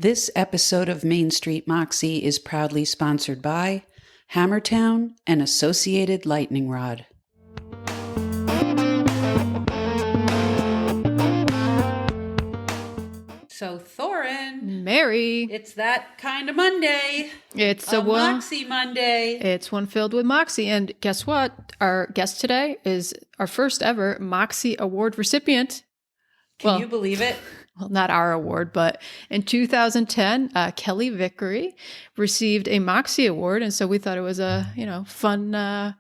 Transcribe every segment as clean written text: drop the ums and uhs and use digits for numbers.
This episode of Main Street Moxie is proudly sponsored by Hammertown and Associated Lightning Rod. So, Thorin. Mary. It's that kind of Monday. It's a Moxie Monday. It's one filled with Moxie. And guess what? Our guest today is our first ever Moxie Award recipient. Can you believe it? Well, not our award, but in 2010, Kelley Vickery received a Moxie Award. And so we thought it was a, fun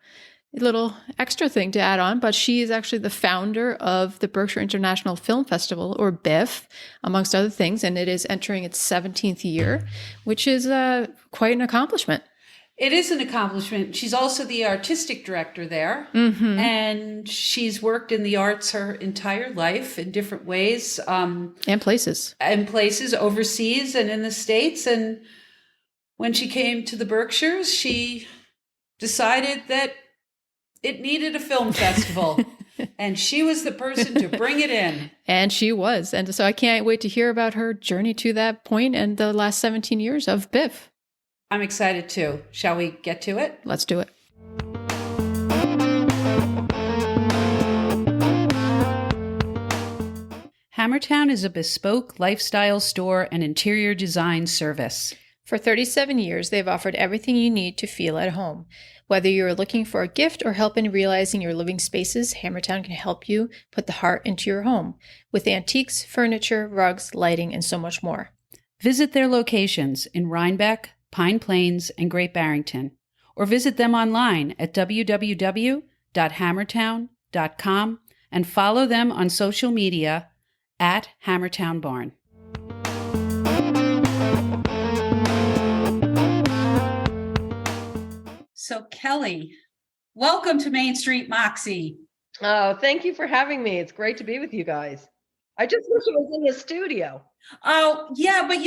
little extra thing to add on. But she is actually the founder of the Berkshire International Film Festival, or BIFF, amongst other things. And it is entering its 17th year, which is quite an accomplishment. It is an accomplishment. She's also the artistic director there. Mm-hmm. And she's worked in the arts her entire life in different ways. And places. And places overseas and in the States. And when she came to the Berkshires, she decided that it needed a film festival. And she was the person to bring it in. And she was. And so I can't wait to hear about her journey to that point and the last 17 years of BIFF. I'm excited too. Shall we get to it? Let's do it. Hammertown is a bespoke lifestyle store and interior design service. For 37 years, they've offered everything you need to feel at home. Whether you're looking for a gift or help in realizing your living spaces, Hammertown can help you put the heart into your home with antiques, furniture, rugs, lighting, and so much more. Visit their locations in Rhinebeck, Pine Plains, and Great Barrington, or visit them online at www.hammertown.com and follow them on social media at Hammertown Barn. So, Kelley, welcome to Main Street Moxie. Oh, thank you for having me. It's great to be with you guys. I just wish it was in the studio. Oh, yeah, but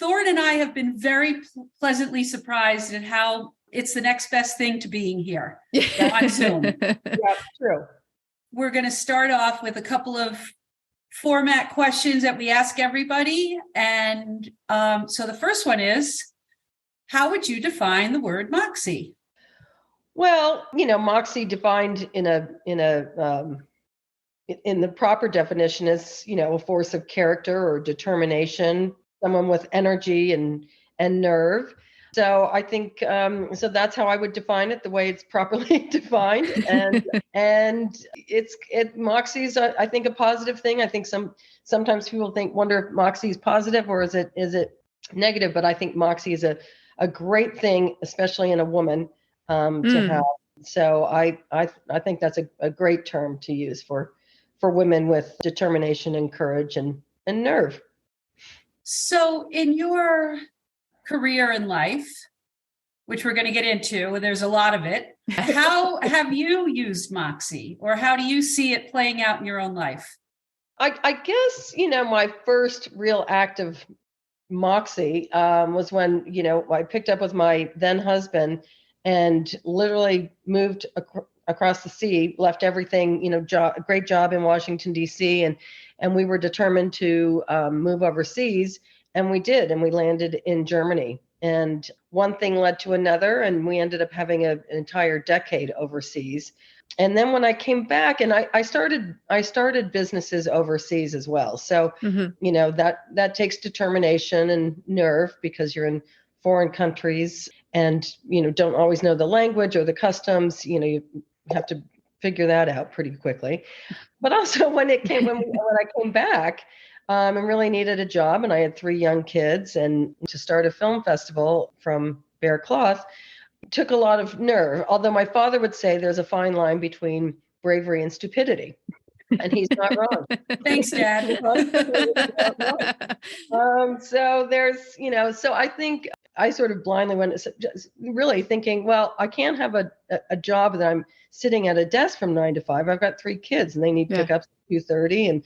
Thorin and I have been very pleasantly surprised at how it's the next best thing to being here on Zoom. Yeah, true. We're going to start off with a couple of format questions that we ask everybody. And so the first one is, how would you define the word Moxie? Well, Moxie defined in the proper definition is, a force of character or determination, someone with energy and nerve. So I think, so that's how I would define it, the way it's properly defined. And Moxie is, I think, a positive thing. I think sometimes people wonder if Moxie is positive or is it negative, but I think Moxie is a great thing, especially in a woman, to have. So I think that's a great term to use for women with determination and courage and nerve. So in your career in life, which we're going to get into, and there's a lot of it, how have you used Moxie, or how do you see it playing out in your own life? I guess, my first real act of Moxie was when, I picked up with my then husband and literally moved across the sea, left everything, a great job in Washington, D.C. And we were determined to move overseas. And we did. And we landed in Germany. And one thing led to another. And we ended up having an entire decade overseas. And then when I came back, and I started businesses overseas as well. So, that takes determination and nerve because you're in foreign countries and, don't always know the language or the customs. You have to figure that out pretty quickly. But also when I came back and really needed a job, and I had 3 young kids, and to start a film festival from bare cloth took a lot of nerve. Although my father would say there's a fine line between bravery and stupidity. And he's not wrong. Thanks, Dad. So there's, so I think I sort of blindly went, just really thinking, well, I can't have a job that I'm sitting at a desk from 9 to 5. I've got 3 kids and they need pickups at 2:30 and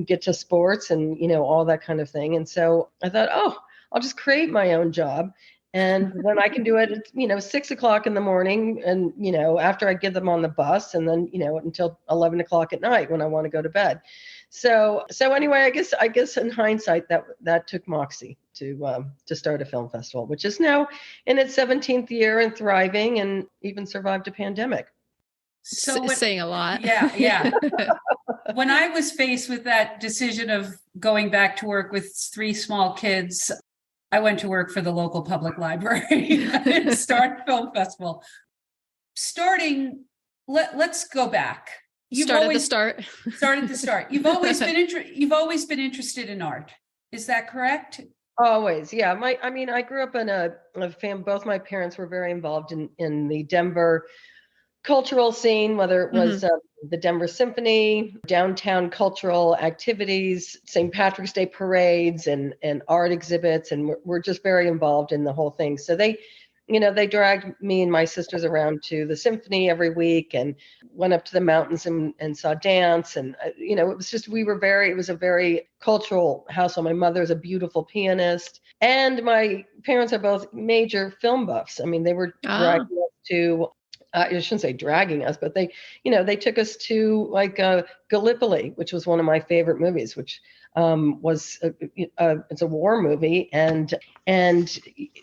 get to sports and, all that kind of thing. And so I thought, I'll just create my own job. And then I can do it at, 6 o'clock in the morning and, after I get them on the bus and then, until 11 o'clock at night when I want to go to bed. So anyway, I guess in hindsight that took Moxie to start a film festival, which is now in its 17th year and thriving, and even survived a pandemic. So saying a lot. Yeah. When I was faced with that decision of going back to work with 3 small kids, I went to work for the local public library and start a film festival. Let's go back. Start at the start. Start at the start. You've always been interested in art. Is that correct? Always, yeah. I grew up in a family. Both my parents were very involved in the Denver cultural scene, whether it was the Denver Symphony, downtown cultural activities, St. Patrick's Day parades, and art exhibits, and we're just very involved in the whole thing. So they dragged me and my sisters around to the symphony every week, and went up to the mountains and saw dance, and it was a very cultural household. My mother's a beautiful pianist, and my parents are both major film buffs. I mean, they were dragging us to. I shouldn't say dragging us, but they took us to like Gallipoli, which was one of my favorite movies, which it's a war movie and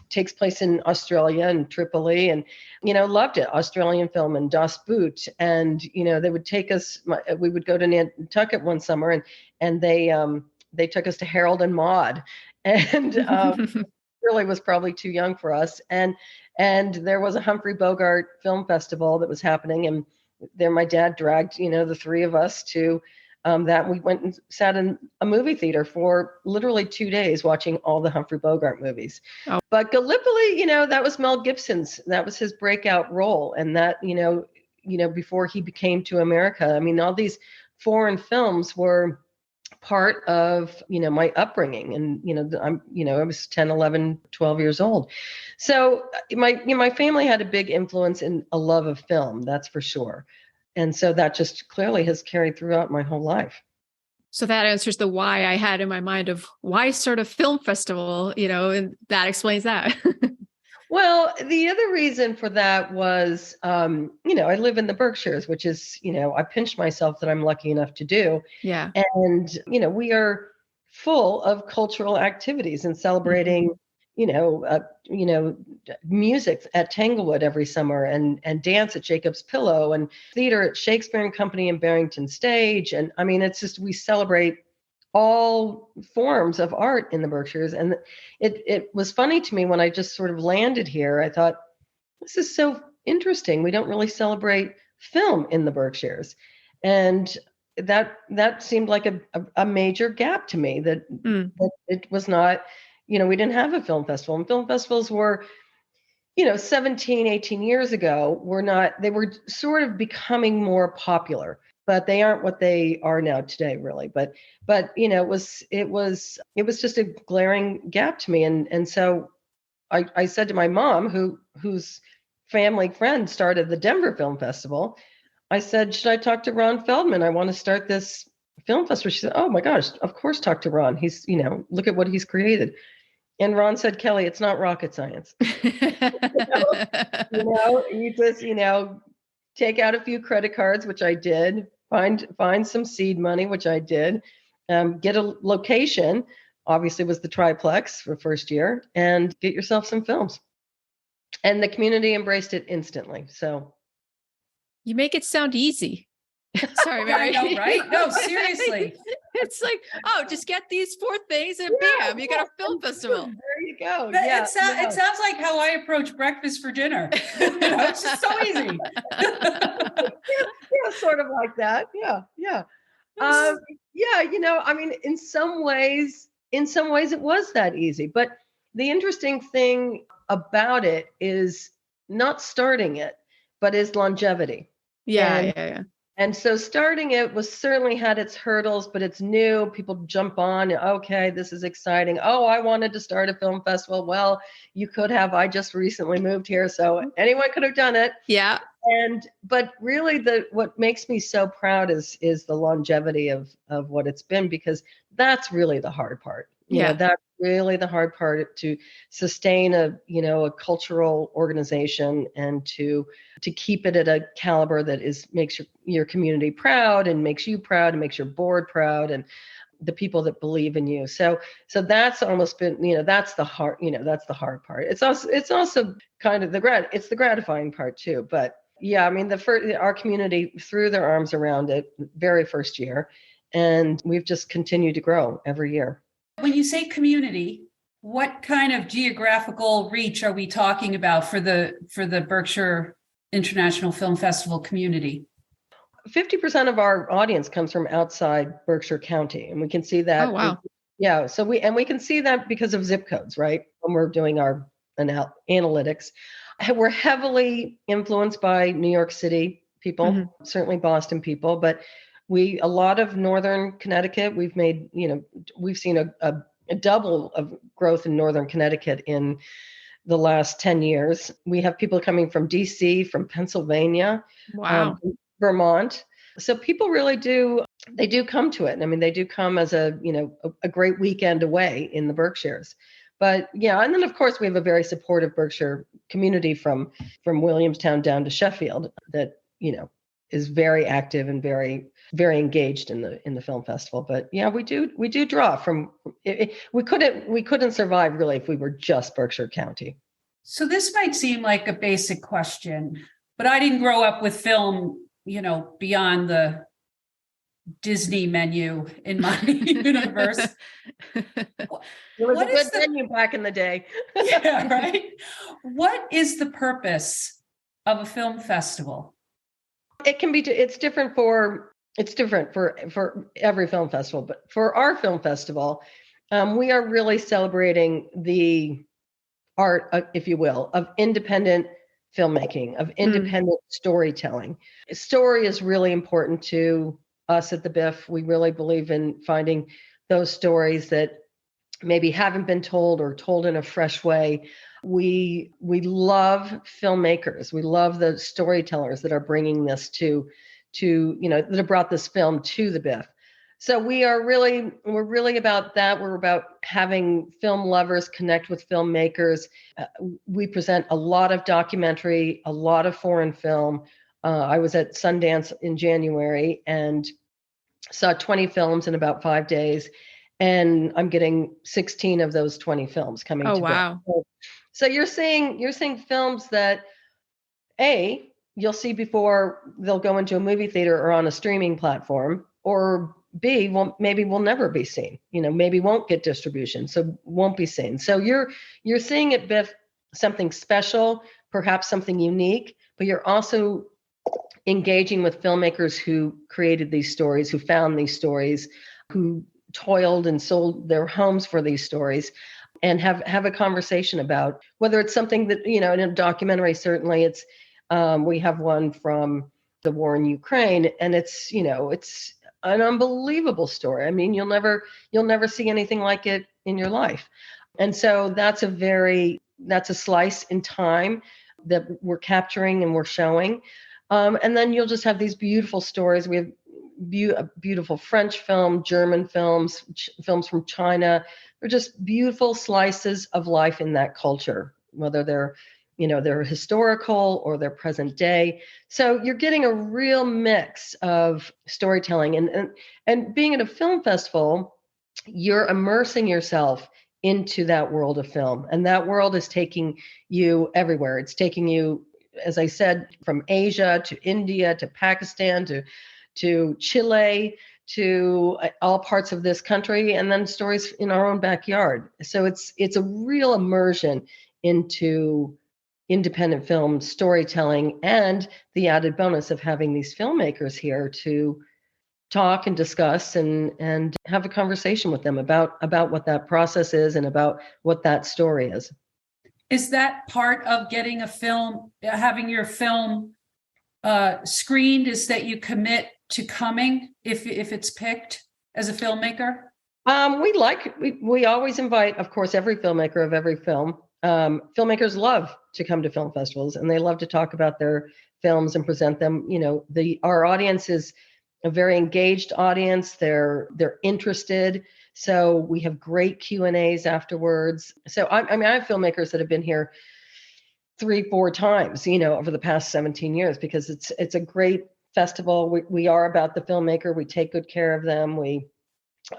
takes place in Australia and Tripoli, and loved it. Australian film, and Das Boot, and they would take us. We would go to Nantucket one summer, and they took us to Harold and Maude, and really was probably too young for us, and there was a Humphrey Bogart film festival that was happening, and there my dad dragged the 3 of us to that. We went and sat in a movie theater for literally 2 days watching all the Humphrey Bogart movies. Oh. But Gallipoli, that was Mel Gibson's. That was his breakout role, and that before he became to America. I mean, all these foreign films were part of my upbringing, and I was 10, 11, 12 years old. So my family had a big influence in a love of film, that's for sure. And so that just clearly has carried throughout my whole life. So that answers the why I had in my mind of why start a film festival, and that explains that. Well, the other reason for that was, I live in the Berkshires, which is, I pinched myself that I'm lucky enough to do. Yeah. And, we are full of cultural activities and celebrating, music at Tanglewood every summer, and dance at Jacob's Pillow, and theater at Shakespeare and Company and Barrington Stage. And I mean, it's just, we celebrate all forms of art in the Berkshires. And it was funny to me when I just sort of landed here. I thought, this is so interesting. We don't really celebrate film in the Berkshires. And that seemed like a major gap to me, that it was not, we didn't have a film festival. And film festivals were, 17, 18 years ago, they were sort of becoming more popular, but they aren't what they are now today, really. But it was just a glaring gap to me. And so I said to my mom, whose family friend started the Denver Film Festival, I said, should I talk to Ron Feldman? I want to start this film festival. She said, oh my gosh, of course, talk to Ron. He's, look at what he's created. And Ron said, Kelley, it's not rocket science. You just, take out a few credit cards, which I did, find some seed money, which I did, get a location, obviously was the triplex for first year, and get yourself some films. And the community embraced it instantly. So you make it sound easy. Sorry, Mary. I know, right? No, seriously. It's like, just get these 4 things and bam, you got a film festival. There you go. It sounds like how I approach breakfast for dinner. It's just so easy. Yeah, sort of like that. Yeah. I mean, in some ways it was that easy. But the interesting thing about it is not starting it, but is longevity. Yeah. And so starting it was certainly had its hurdles, but it's new. People jump on. Okay, this is exciting. Oh, I wanted to start a film festival. Well, you could have. I just recently moved here, so anyone could have done it. Yeah. But really, what makes me so proud is the longevity of what it's been, because that's really the hard part. That really the hard part, to sustain a cultural organization, and to keep it at a caliber that makes your community proud, and makes you proud, and makes your board proud, and the people that believe in you. So that's almost been, that's the hard, that's the hard part. It's also kind of it's the gratifying part too. But yeah, I mean, our community threw their arms around it very first year, and we've just continued to grow every year. When you say community, what kind of geographical reach are we talking about for the Berkshire International Film Festival community? 50% of our audience comes from outside Berkshire County, and we can see that. Oh, wow. Yeah, so we can see that because of zip codes, right? When we're doing our analytics, we're heavily influenced by New York City people, certainly Boston people, but a lot of Northern Connecticut. We've seen a double of growth in Northern Connecticut in the last 10 years. We have people coming from DC, from Pennsylvania, Wow. Vermont. So people really do come to it. I mean, they do come as a great weekend away in the Berkshires. But yeah, and then of course we have a very supportive Berkshire community from Williamstown down to Sheffield that, is very active and very, very engaged in the film festival. But yeah, we do draw from it. We couldn't survive really if we were just Berkshire County. So this might seem like a basic question, but I didn't grow up with film, beyond the Disney menu in my universe. It was a good menu back in the day. Yeah, right. What is the purpose of a film festival? It's different for every film festival, but for our film festival, we are really celebrating the art, if you will, of independent filmmaking, of independent storytelling. Story is really important to us at the BIFF. We really believe in finding those stories that maybe haven't been told, or told in a fresh way. We love filmmakers. We love the storytellers that are bringing this that have brought this film to the BIFF. So we're really about that. We're about having film lovers connect with filmmakers. We present a lot of documentary, a lot of foreign film. I was at Sundance in January and saw 20 films in about 5 days, and I'm getting 16 of those 20 films coming to wow. BIFF. So you're seeing films that you'll see before they'll go into a movie theater or on a streaming platform, or B, maybe will never be seen, maybe won't get distribution, so won't be seen. So you're seeing at BIFF something special, perhaps something unique, but you're also engaging with filmmakers who created these stories, who found these stories, who toiled and sold their homes for these stories, and have a conversation about whether it's something that, in a documentary, certainly it's, we have one from the war in Ukraine, and it's an unbelievable story. I mean, you'll never see anything like it in your life. And so that's a slice in time that we're capturing and we're showing. And then you'll just have these beautiful stories. We have a beautiful French film, German films, films from China. They're just beautiful slices of life in that culture, whether they're historical or they're present day. So you're getting a real mix of storytelling, and being at a film festival, you're immersing yourself into that world of film, and that world is taking you everywhere. It's taking you, as I said, from Asia to India to Pakistan to Chile to all parts of this country, and then stories in our own backyard. So it's a real immersion into independent film storytelling, and the added bonus of having these filmmakers here to talk and discuss and have a conversation with them about what that process is and about what that story is. Is that part of getting a film, having your film screened, is that you commit to coming if it's picked as a filmmaker? We always invite, of course, every filmmaker of every film. Filmmakers love to come to film festivals, and they love to talk about their films and present them. Our audience is a very engaged audience. They're interested. So we have great Q&As afterwards. So I mean, I have filmmakers that have been here 3-4 times, over the past 17 years, because it's a great festival. We are about the filmmaker. We take good care of them. We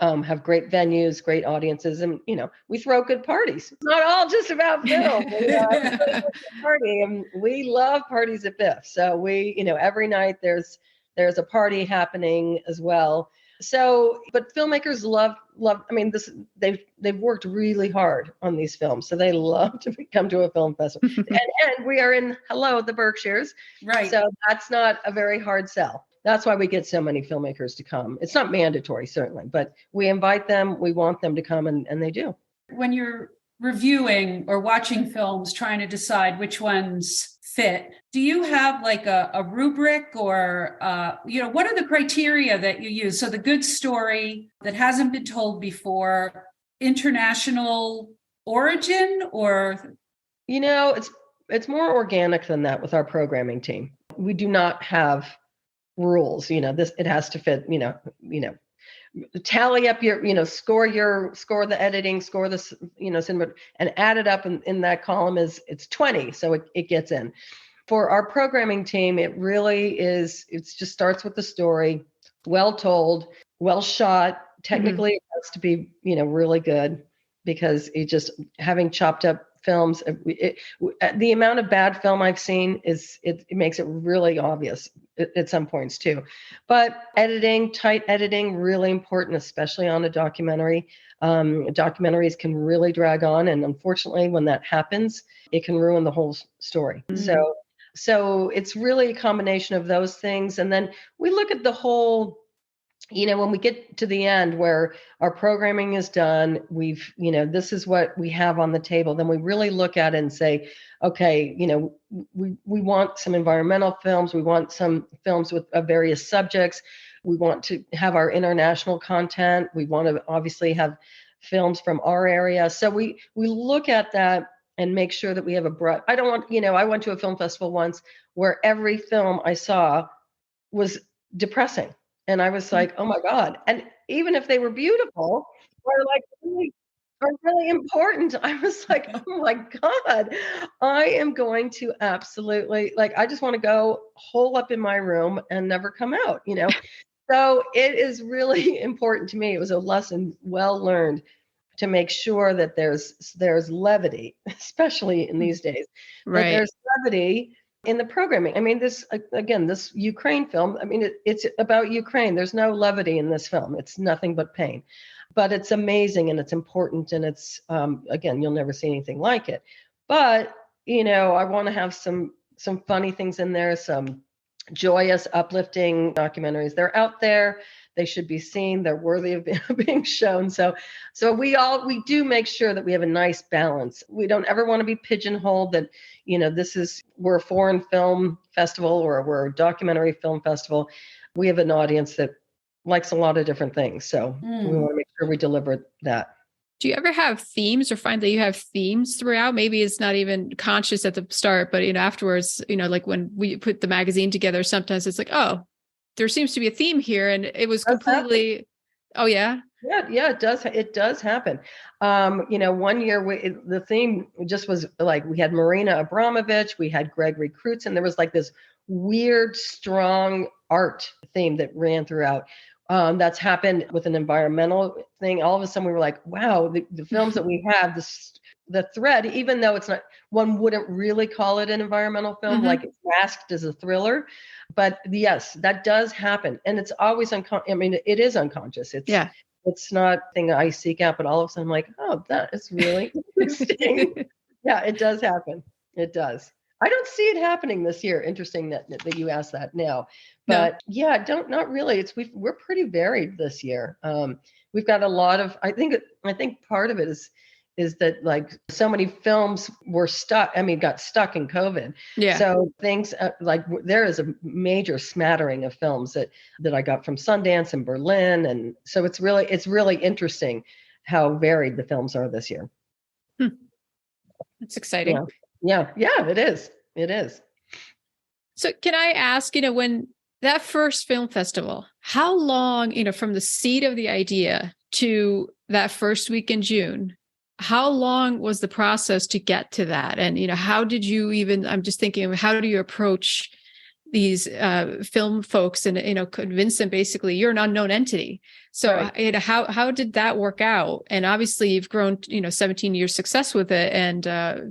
have great venues, great audiences, and we throw good parties. It's not all just about film. Everybody's a party, and we love parties at BIFF. So we, every night there's a party happening as well. So, but filmmakers love. I mean, they've worked really hard on these films, so they love to come to a film festival. and we are in the Berkshires, Right? So that's not a very hard sell. That's why we get so many filmmakers to come. It's not mandatory, certainly, but we invite them. We want them to come, and they do. When you're reviewing or watching films, trying to decide which ones fit, do you have like a rubric or, what are the criteria that you use? So the good story that hasn't been told before, international origin, or? It's more organic than that with our programming team. We do not have rules. It has to fit, tally up your, score the editing, score the, cinema, and add it up in that column it's 20. So it gets in. For our programming team, it really is, it just starts with the story, well told, well shot. Technically, It has to be, really good, because it just having chopped up films, the amount of bad film I've seen it makes it really obvious at some points too. But tight editing, really important, especially on a documentary. Documentaries can really drag on, and unfortunately, when that happens, it can ruin the whole story. So it's really a combination of those things, and then we look at the whole. When we get to the end where our programming is done, we've, this is what we have on the table, then we really look at it and say, okay, we want some environmental films. We want some films with various subjects. We want to have our international content. We want to obviously have films from our area. So we look at that and make sure that we have a broad. I don't want, I went to a film festival once where every film I saw was depressing. And I was like, oh my God. And even if they were beautiful or like really important, I was like, oh my God, I am going to absolutely, I just want to go hole up in my room and never come out, So it is really important to me. It was a lesson well learned to make sure that there's levity, especially in these days. Right. That there's levity in the programming. I mean, this Ukraine film, I mean, it's about Ukraine. There's no levity in this film. It's nothing but pain. But it's amazing and it's important. And it's, again, you'll never see anything like it. But, I want to have some funny things in there, some joyous, uplifting documentaries. They're out there. They should be seen. They're worthy of being shown. So we do make sure that we have a nice balance. We don't ever want to be pigeonholed that, we're a foreign film festival or we're a documentary film festival. We have an audience that likes a lot of different things. So we want to make sure we deliver that. Do you ever have themes or find that you have themes throughout? Maybe it's not even conscious at the start, but, afterwards, like when we put the magazine together, sometimes it's like, oh, there seems to be a theme here. And it was completely, oh yeah. Yeah, it does happen. 1 year the theme just was like, we had Marina Abramovich, we had Gregory Crutzen. There was like this weird, strong art theme that ran throughout. That's happened with an environmental thing. All of a sudden we were like, wow, the films that we have, the thread, even though it's not, one wouldn't really call it an environmental film, like it's masked as a thriller. But yes, that does happen. And it's always it is unconscious. It's not a thing I seek out, but all of a sudden I'm like, oh, that is really interesting. Yeah, it does happen. It does. I don't see it happening this year. Interesting that you asked that now. But yeah, not really. We're pretty varied this year. We've got a lot of, I think part of it is that like so many films were got stuck in COVID. Yeah. So things like there is a major smattering of films that I got from Sundance and Berlin. And so it's really interesting how varied the films are this year. That's exciting. Yeah, it is. It is. So can I ask, when that first film festival, how long, from the seed of the idea to that first week in June, how long was the process to get to that? And, how did you even, I'm just thinking of how do you approach these film folks and, convince them basically you're an unknown entity. So Right. how did that work out? And obviously you've grown, 17 years success with it. And,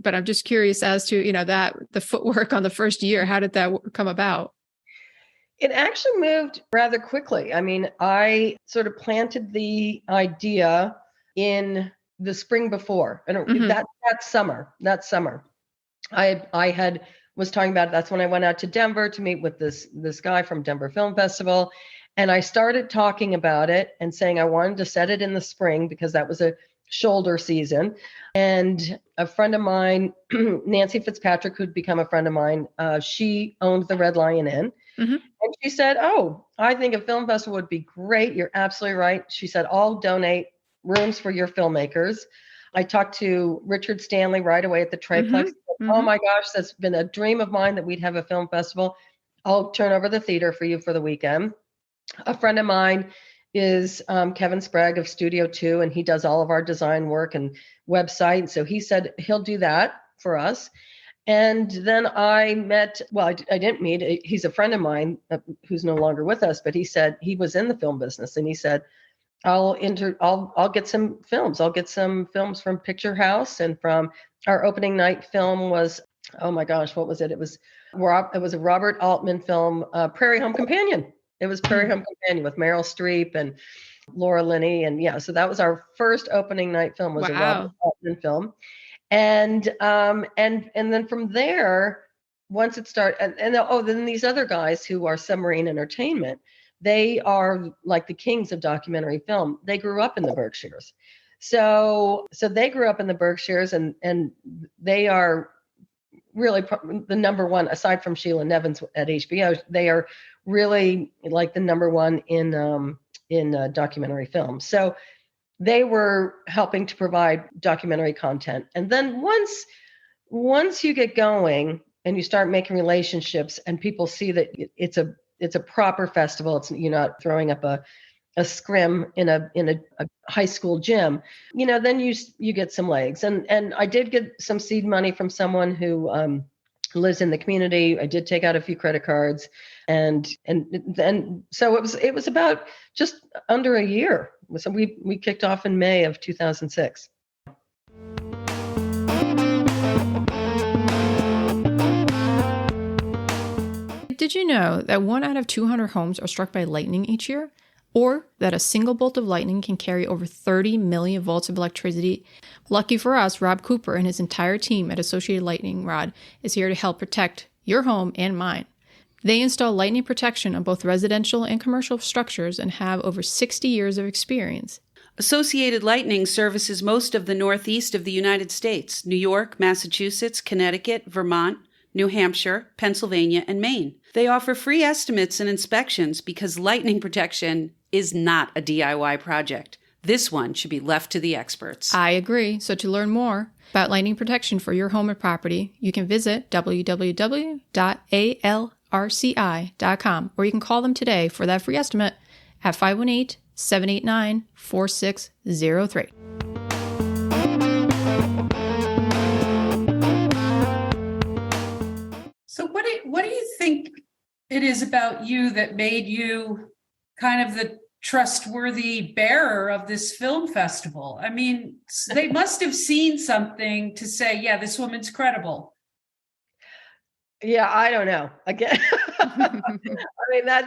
but I'm just curious as to, that the footwork on the first year, how did that come about? It actually moved rather quickly. I mean, I sort of planted the idea in the spring before, and that summer, I had was talking about it. That's when I went out to Denver to meet with this guy from Denver Film Festival, and I started talking about it and saying I wanted to set it in the spring because that was a shoulder season. And a friend of mine, Nancy Fitzpatrick, who'd become a friend of mine, she owned the Red Lion Inn. Mm-hmm. And she said, "Oh, I think a film festival would be great. You're absolutely right." She said, "I'll donate rooms for your filmmakers." I talked to Richard Stanley right away at the Triplex. Mm-hmm. "Oh my gosh, that's been a dream of mine that we'd have a film festival. I'll turn over the theater for you for the weekend." A friend of mine is Kevin Sprague of Studio 2, and he does all of our design work and website. So he said he'll do that for us. And then I met, well, I didn't meet, he's a friend of mine who's no longer with us, but he said he was in the film business, and he said, I'll get some films. I'll get some films from Picture House, and from our opening night film was, oh my gosh, what was it? It was a Robert Altman film, Prairie Home Companion. It was Prairie Home Companion with Meryl Streep and Laura Linney. And yeah, so that was our first opening night film, was a Robert Altman film. And then from there, once it started, then these other guys who are Submarine Entertainment, they are like the kings of documentary film. They grew up in the Berkshires, so they grew up in the Berkshires, and they are really the number one, aside from Sheila Nevins at HBO. They are really like the number one in documentary film. So they were helping to provide documentary content. And then once you get going and you start making relationships and people see that it's a proper festival, you're not throwing up a scrim in a high school gym, then you get some legs. And I did get some seed money from someone who lives in the community. I did take out a few credit cards, and then so it was about just under a year. So we kicked off in May of 2006. Did you know that 1 out of 200 homes are struck by lightning each year? Or that a single bolt of lightning can carry over 30 million volts of electricity? Lucky for us, Rob Cooper and his entire team at Associated Lightning Rod is here to help protect your home and mine. They install lightning protection on both residential and commercial structures and have over 60 years of experience. Associated Lightning services most of the Northeast of the United States: New York, Massachusetts, Connecticut, Vermont, New Hampshire, Pennsylvania, and Maine. They offer free estimates and inspections because lightning protection is not a DIY project. This one should be left to the experts. I agree. So to learn more about lightning protection for your home or property, you can visit www.alrci.com, or you can call them today for that free estimate at 518-789-4603. So what do you think it is about you that made you kind of the trustworthy bearer of this film festival? I mean, they must have seen something to say, yeah, this woman's credible. Yeah, I don't know. Again, I mean I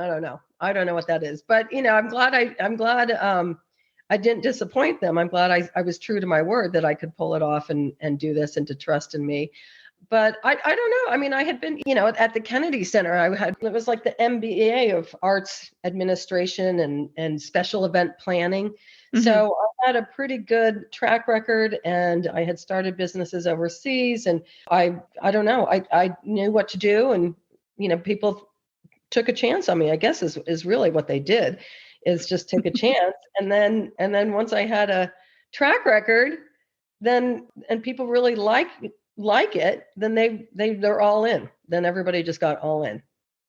don't know. I don't know what that is, but I'm glad I didn't disappoint them. I'm glad I was true to my word that I could pull it off and do this, and to trust in me. But I don't know. I mean, I had been, at the Kennedy Center, it was like the MBA of Arts Administration and Special Event Planning. Mm-hmm. So I had a pretty good track record, and I had started businesses overseas, and I don't know. I knew what to do, and, people took a chance on me, I guess is really what they did, is just take a chance. And then once I had a track record, and people really like it, then they're all in. Then everybody just got all in.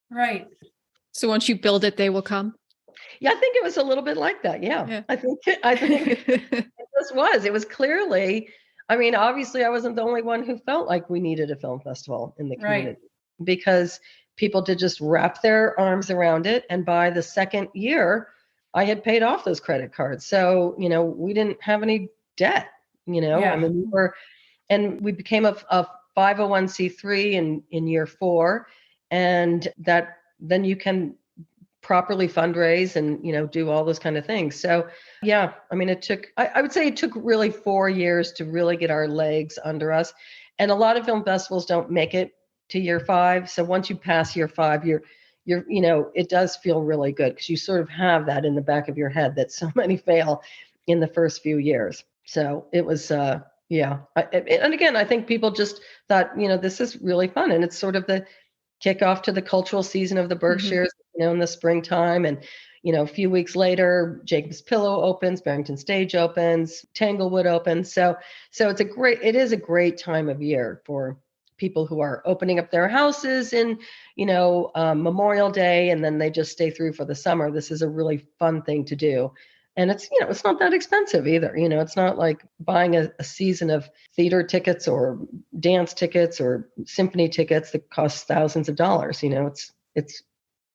Right. So once you build it, they will come. Yeah, I think it was a little bit like that. Yeah. Yeah. I think it was clearly, I mean, obviously I wasn't the only one who felt like we needed a film festival in the Right. community because people did just wrap their arms around it. And by the second year, I had paid off those credit cards. So, we didn't have any debt, I Yeah. mean, and we became a 501c3 in year 4. And that then you can properly fundraise and do all those kind of things. So yeah, I mean, I would say it took really 4 years to really get our legs under us. And a lot of film festivals don't make it to year 5. So once you pass year 5, it does feel really good because you sort of have that in the back of your head that so many fail in the first few years. So it was yeah. And again, I think people just thought, this is really fun. And it's sort of the kickoff to the cultural season of the Berkshires, in the springtime. And, a few weeks later, Jacob's Pillow opens, Barrington Stage opens, Tanglewood opens. So it is a great time of year for people who are opening up their houses in, Memorial Day, and then they just stay through for the summer. This is a really fun thing to do. And it's not that expensive either. It's not like buying a season of theater tickets or dance tickets or symphony tickets that cost thousands of dollars.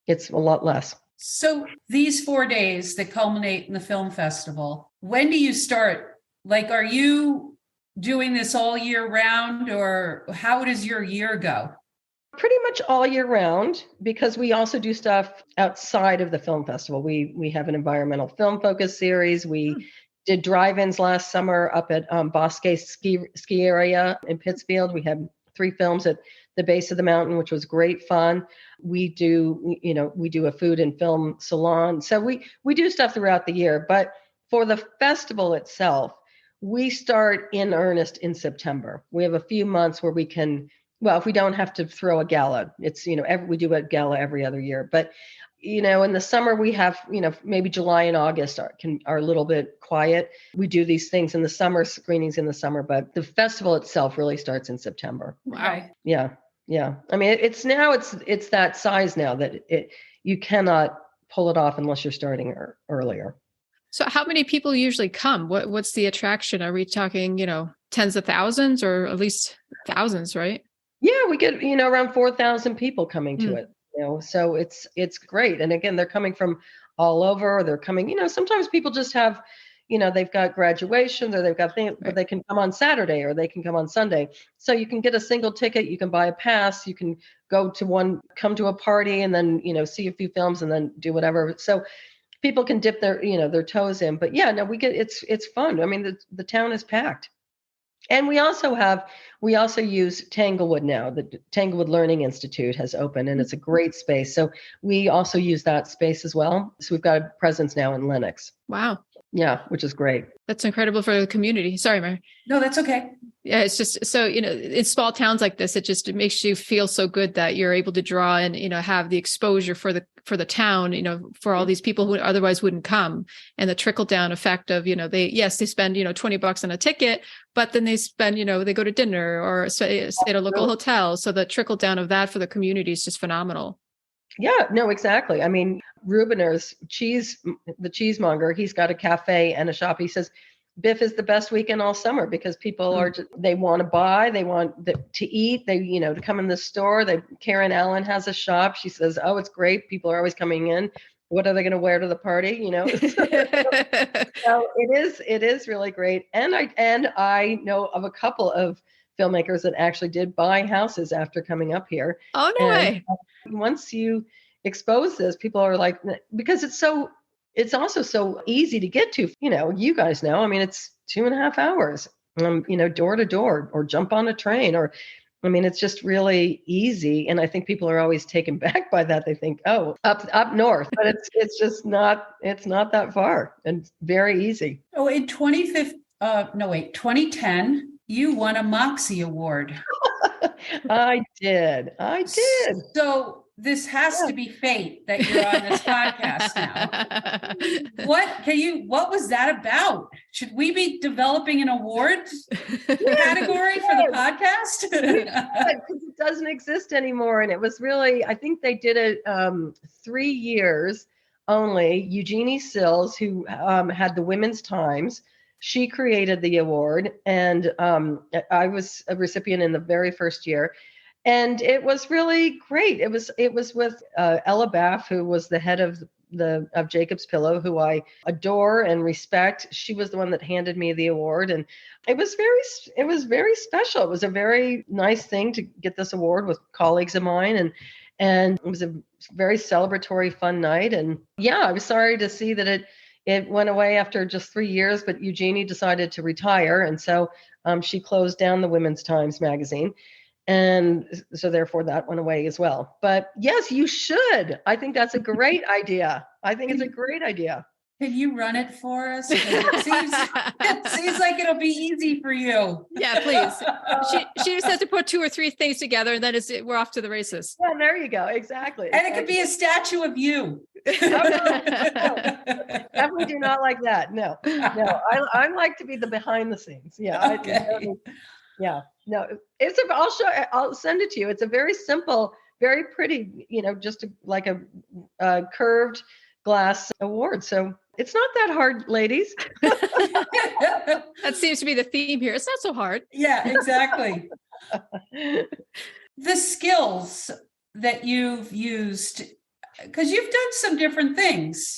It's a lot less. So these 4 days that culminate in the film festival, when do you start? Like, are you doing this all year round, or how does your year go? Pretty much all year round, because we also do stuff outside of the film festival. We have an environmental film focus series. We did drive-ins last summer up at Bosque ski area in Pittsfield. We had 3 films at the base of the mountain, which was great fun. We do a food and film salon. So we do stuff throughout the year. But for the festival itself, we start in earnest in September. We have a few months where we can, well, if we don't have to throw a gala, it's, we do a gala every other year. But, in the summer we have, maybe July and August are a little bit quiet. We do these things in the summer, screenings in the summer, but the festival itself really starts in September. Wow. Yeah. Yeah. I mean, it's that size now that you cannot pull it off unless you're starting earlier. So how many people usually come? What's the attraction? Are we talking, tens of thousands or at least thousands, right? Yeah, we get, around 4,000 people coming to it, so it's great. And again, they're coming from all over. They're coming, sometimes people just have, they've got graduations or they've got things, but they can come on Saturday or they can come on Sunday. So you can get a single ticket, you can buy a pass, you can come to a party and then, see a few films and then do whatever. So people can dip their toes in. But yeah, no, it's fun. I mean, the town is packed. And we also use Tanglewood now. The Tanglewood Learning Institute has opened, and it's a great space. So we also use that space as well. So we've got a presence now in Lenox. Wow. Yeah, which is great. That's incredible for the community. Sorry, Mary. No, that's okay. Yeah, it's just so, in small towns like this, it makes you feel so good that you're able to draw and, have the exposure for the town, for all these people who otherwise wouldn't come, and the trickle down effect of, they spend, $20 on a ticket, but then they spend, they go to dinner or stay at a local hotel. So the trickle down of that for the community is just phenomenal. Yeah, no, exactly. I mean, Rubener's the cheesemonger, he's got a cafe and a shop. He says, BIFF is the best weekend all summer because people they want to buy, they want to eat, they, to come in the store. Karen Allen has a shop. She says, oh, it's great. People are always coming in. What are they going to wear to the party? So it is really great. And I know of a couple of filmmakers that actually did buy houses after coming up here. Oh, no way. Once you expose this, people are like, because it's also so easy to get to, you guys know, I mean, it's 2.5 hours, door to door, or jump on a train, or, I mean, it's just really easy. And I think people are always taken back by that. They think, oh, up north, but it's just not, it's not that far and very easy. Oh, in 2010, you won a Moxie award. I did. So this has to be fate that you're on this podcast now. What was that about? Should we be developing an award category for the podcast? Because it doesn't exist anymore. And it was really, I think they did it 3 years. only Eugenie Sills, who had the Women's Times. She created the award, and I was a recipient in the very first year. And it was really great. It was with Ella Baff, who was the head of Jacob's Pillow, who I adore and respect. She was the one that handed me the award, and it was very special. It was a very nice thing to get this award with colleagues of mine, and it was a very celebratory, fun night. And yeah, I was sorry to see that it went away after just 3 years, but Eugenie decided to retire, and so she closed down the Women's Times magazine. And so therefore that went away as well. But yes, you should. I think that's a great idea. I think it's a great idea. Can you run it for us? It seems like it'll be easy for you. Yeah, please. She just has to put 2 or 3 things together, and then we're off to the races. Yeah, there you go. Exactly. And it could be a statue of you. Definitely do not like that. No. I like to be the behind the scenes. Yeah. Okay. Yeah. No, I'll send it to you. It's a very simple, very pretty, just like a curved glass award. So it's not that hard, ladies. That seems to be the theme here. It's not so hard. Yeah, exactly. The skills that you've used, because you've done some different things.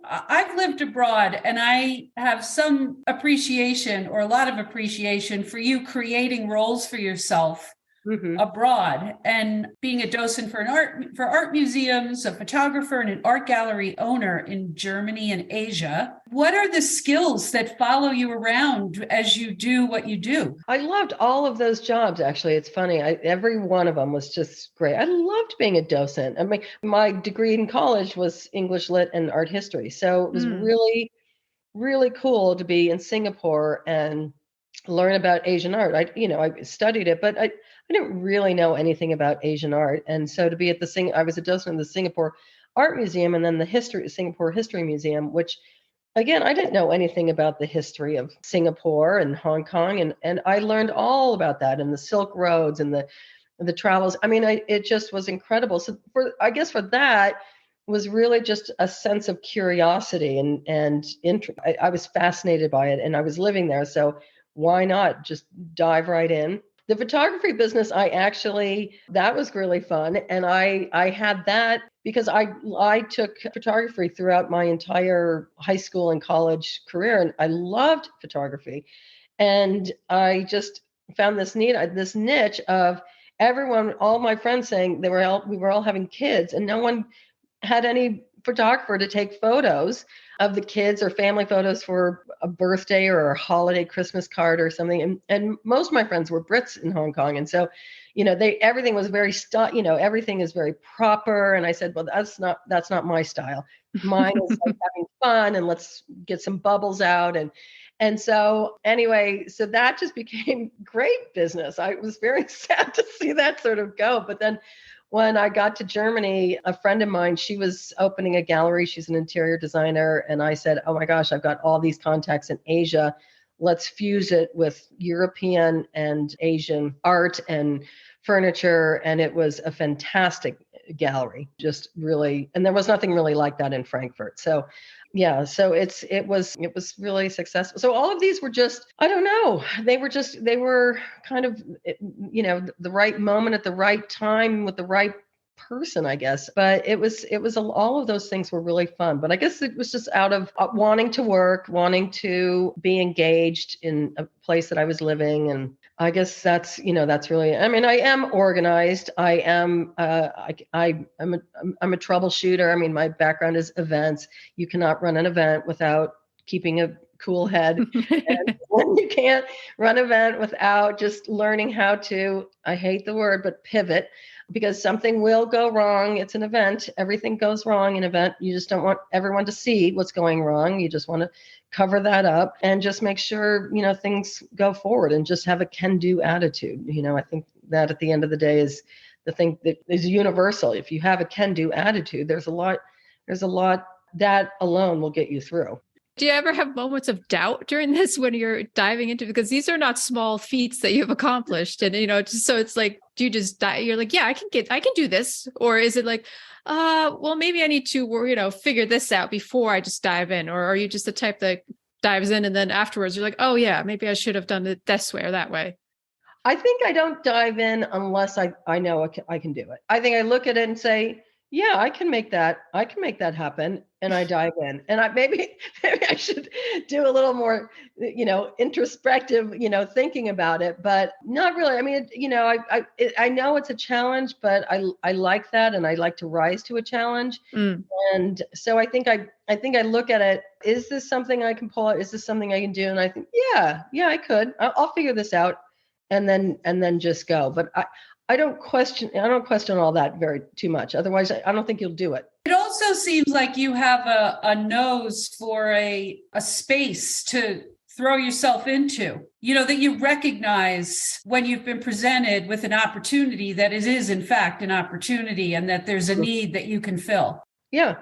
I've lived abroad, and I have some appreciation, or a lot of appreciation, for you creating roles for yourself abroad, and being a docent for art museums, a photographer, and an art gallery owner in Germany and Asia. What are the skills that follow you around as you do what you do? I loved all of those jobs. Actually, it's funny. Every one of them was just great. I loved being a docent. I mean, my degree in college was English Lit and art history. So it was really, really cool to be in Singapore and learn about Asian art. I studied it, but I didn't really know anything about Asian art. And so to be at I was a docent in the Singapore Art Museum, and then the Singapore History Museum, which, again, I didn't know anything about the history of Singapore and Hong Kong. And I learned all about that, and the Silk Roads and the travels. I mean, it just was incredible. So I guess for that was really just a sense of curiosity and interest. I was fascinated by it, and I was living there. So why not just dive right in? The photography business, that was really fun. And I had that because I took photography throughout my entire high school and college career, and I loved photography. And I just found this niche of everyone, all my friends saying we were all having kids, and no one had any photographer to take photos of the kids, or family photos for a birthday or a holiday Christmas card or something. And most of my friends were Brits in Hong Kong. And so, everything was very, everything is very proper. And I said, well, that's not my style. Mine is like having fun, and let's get some bubbles out. And so anyway, so that just became great business. I was very sad to see that sort of go. But then when I got to Germany, a friend of mine, she was opening a gallery. She's an interior designer. And I said, oh my gosh, I've got all these contacts in Asia. Let's fuse it with European and Asian art and furniture. And it was a fantastic gallery, just really. And there was nothing really like that in Frankfurt. So yeah, so it was really successful. So all of these were just, I don't know, they were kind of, the right moment at the right time with the right person, I guess. But it was all of those things were really fun. But I guess it was just out of wanting to work, wanting to be engaged in a place that I was living. And I guess that's really, I mean, I am organized. I am, I'm a troubleshooter. I mean, my background is events. You cannot run an event without keeping a cool head. And you can't run an event without just learning how to, I hate the word, but pivot, because something will go wrong. It's an event. Everything goes wrong in an event. You just don't want everyone to see what's going wrong. You just want to cover that up and just make sure, things go forward, and just have a can-do attitude. I think that at the end of the day is the thing that is universal. If you have a can-do attitude, there's a lot that alone will get you through. Do you ever have moments of doubt during this when you're diving into, because these are not small feats that you've accomplished, and just so it's like, do you just die? You're like, yeah, I can do this, or is it like, well, maybe I need to, figure this out before I just dive in, or are you just the type that dives in and then afterwards you're like, oh yeah, maybe I should have done it this way or that way? I think I don't dive in unless I know I can do it. I think I look at it and say, yeah, I can make that happen. And I dive in. And maybe I should do a little more, introspective, thinking about it, but not really. I mean, I know it's a challenge, but I like that. And I like to rise to a challenge. Mm. And so I think I look at it, is this something I can pull out? Is this something I can do? And I think, yeah, I could. I'll figure this out. And then just go. But I don't question all that too much. Otherwise, I don't think you'll do it. It also seems like you have a nose for a space to throw yourself into, that you recognize when you've been presented with an opportunity that it is in fact an opportunity and that there's a need that you can fill. Yeah.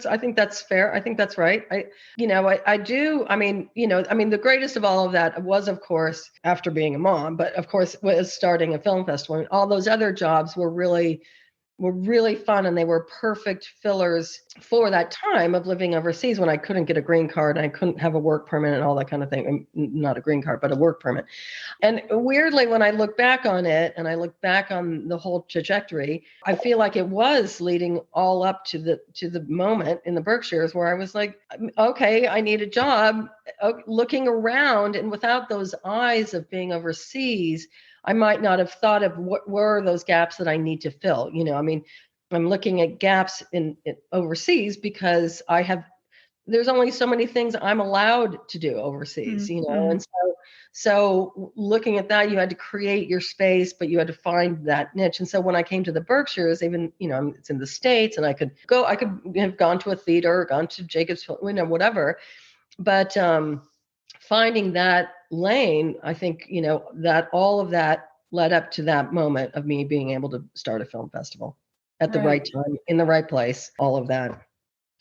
I think that's fair. I think that's right. I do. I mean, the greatest of all of that was, of course, after being a mom, but of course, was starting a film festival. And all those other jobs were really fun, and they were perfect fillers for that time of living overseas when I couldn't get a green card and I couldn't have a work permit and all that kind of thing. Not a green card, but a work permit. And weirdly, when I look back on it and I look back on the whole trajectory, I feel like it was leading all up to the moment in the Berkshires where I was like, okay, I need a job. Looking around, and without those eyes of being overseas, I might not have thought of what were those gaps that I need to fill. I mean, I'm looking at gaps in overseas because there's only so many things I'm allowed to do overseas, Mm-hmm. and so looking at that, you had to create your space, but you had to find that niche. And so when I came to the Berkshires, even, it's in the States, and I could have gone to a theater, gone to Jacobs, whatever, but finding that lane, I think, that all of that led up to that moment of me being able to start a film festival at the right time, in the right place, all of that.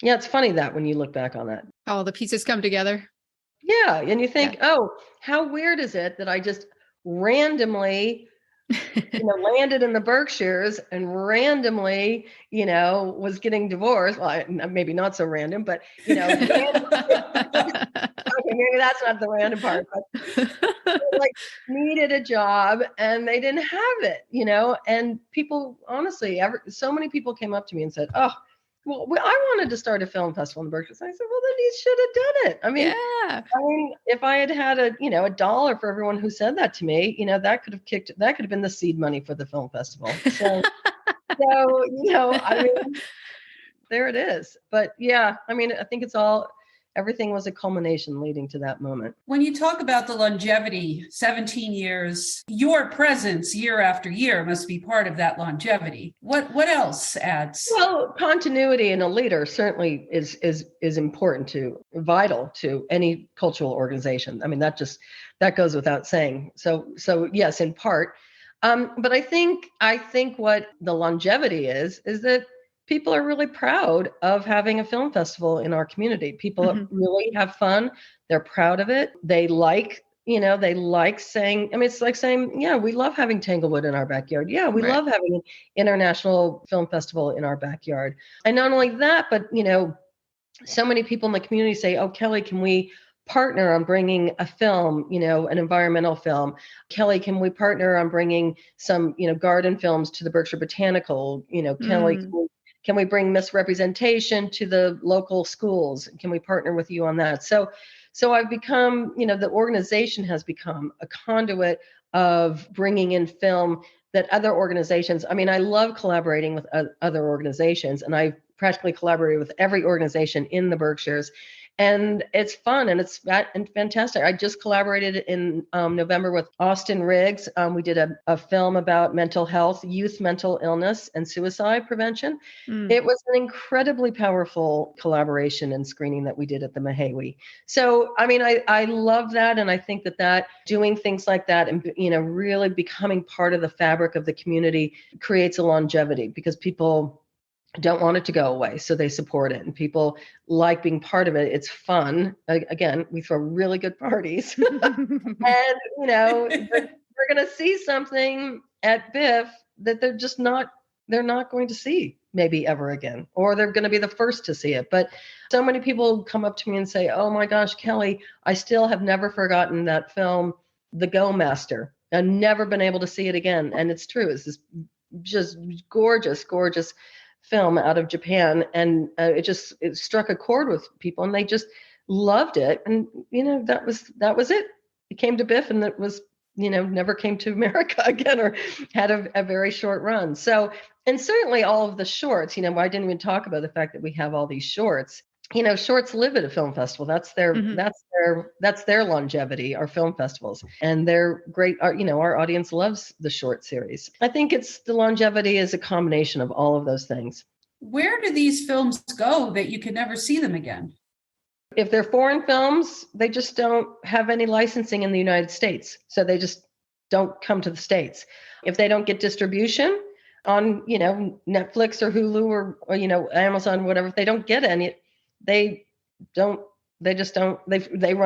Yeah, it's funny that when you look back on that. All the pieces come together. Yeah, and you think, oh, how weird is it that I just randomly landed in the Berkshires and randomly, was getting divorced. Well, maybe not so random, but, okay, maybe that's not the random part, but like needed a job and they didn't have it, and people, honestly, so many people came up to me and said, oh, well, I wanted to start a film festival in the Berkshires. I said, well, then you should have done it. I mean, if I had a dollar for everyone who said that to me, that could have been the seed money for the film festival. So, I mean, there it is. But yeah, I mean, I think everything was a culmination leading to that moment. When you talk about the longevity, 17 years, your presence year after year must be part of that longevity. What else adds? Well, continuity in a leader certainly is important vital to any cultural organization. I mean, that goes without saying. So yes, in part. But I think what the longevity is that people are really proud of having a film festival in our community. People really have fun. They're proud of it. They like saying, I mean, it's like saying, yeah, we love having Tanglewood in our backyard. Yeah, we love having an international film festival in our backyard. And not only that, but, so many people in the community say, oh, Kelley, can we partner on bringing a film, an environmental film? Kelley, can we partner on bringing some, garden films to the Berkshire Botanical? Kelley, can we bring misrepresentation to the local schools? Can we partner with you on that? So I've become, the organization has become a conduit of bringing in film that other organizations, I mean, I love collaborating with other organizations, and I've practically collaborated with every organization in the Berkshires. And it's fun and it's fantastic. I just collaborated in November with Austin Riggs. We did a film about mental health, youth mental illness, and suicide prevention. It was an incredibly powerful collaboration and screening that we did at the Mahawi. So, I mean, I love that. And I think that doing things like that and, really becoming part of the fabric of the community creates a longevity, because people don't want it to go away. So they support it, and people like being part of it. It's fun. Again, we throw really good parties. And, we're going to see something at BIFF that they're not going to see maybe ever again, or they're going to be the first to see it. But so many people come up to me and say, oh my gosh, Kelley, I still have never forgotten that film, The Go Master. I've never been able to see it again. And it's true. It's this just gorgeous, gorgeous film out of Japan. And it struck a chord with people, and they just loved it. And, that was it. It came to BIFF, and it was, never came to America again, or had a very short run. So, and certainly all of the shorts, I didn't even talk about the fact that we have all these shorts. Shorts live at a film festival. That's their that's their longevity, our film festivals. And they're great. Our audience loves the short series. I think the longevity is a combination of all of those things. Where do these films go that you can never see them again? If they're foreign films, they just don't have any licensing in the United States. So they just don't come to the States. If they don't get distribution on, Netflix or Hulu or Amazon, whatever, if they don't get any, they run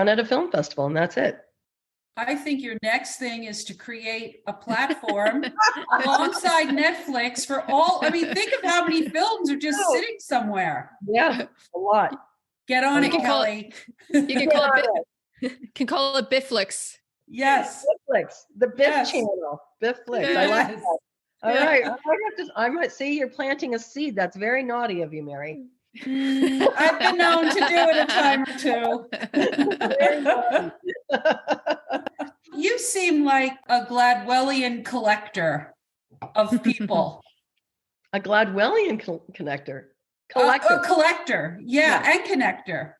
at a film festival, and that's it. I think your next thing is to create a platform alongside Netflix for all. Think of how many films are just sitting somewhere. Yeah, a lot. Get on it, Kelley. You can call it Bifflix. Yes. Bifflix, the BIFF channel. Bifflix. Yes. I like that. All right. I might see you're planting a seed. That's very naughty of you, Mary. I've been known to do it a time or two. You seem like a Gladwellian collector of people. A Gladwellian connector. Collector. Yeah, and connector.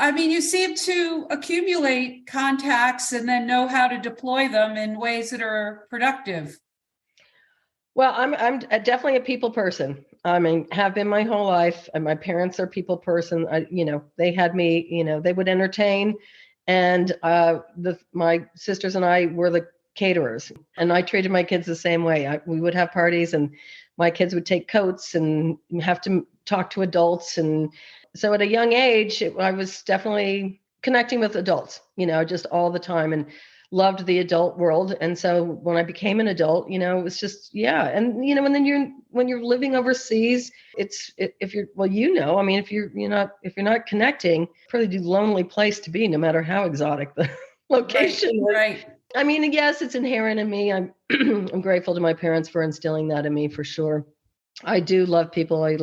You seem to accumulate contacts and then know how to deploy them in ways that are productive. Well, I'm definitely a people person. Have been my whole life. And my parents are people person. They had me, they would entertain, and my sisters and I were the caterers, and I treated my kids the same way. We would have parties, and my kids would take coats and have to talk to adults. And so at a young age, I was definitely connecting with adults, just all the time, and loved the adult world. And so when I became an adult, it was just, And, and then when you're living overseas, if you're not connecting, pretty lonely place to be, no matter how exotic the location is. Right. Yes, it's inherent in me. I'm I'm grateful to my parents for instilling that in me, for sure. I do love people. I